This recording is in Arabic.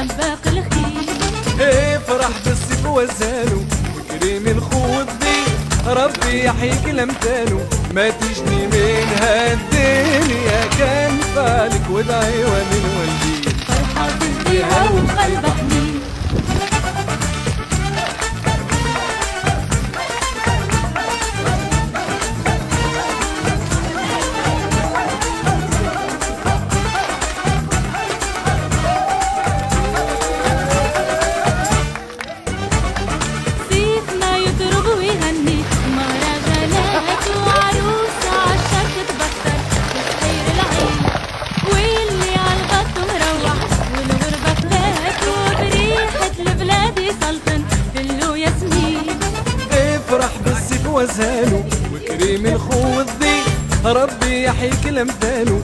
سباق الخيل. افرح بالصيف وزانه وكريم الخوض دي، ربي يحييك الامثال ما تجني من هالدنيا. كان فالك وادعي ومن والدي فرحة بيها وقلب حنين. صيفنا يضرب ويغني مهرجانات، وعروسة عالشط تبطل بخير العين، واللي عالغط مروح والغربة فات، وبريحة البلاد يسلطن دلو ياسمين. افرح بالصيف وزانه وكريم الخوض دي، ربي يحييك الامثال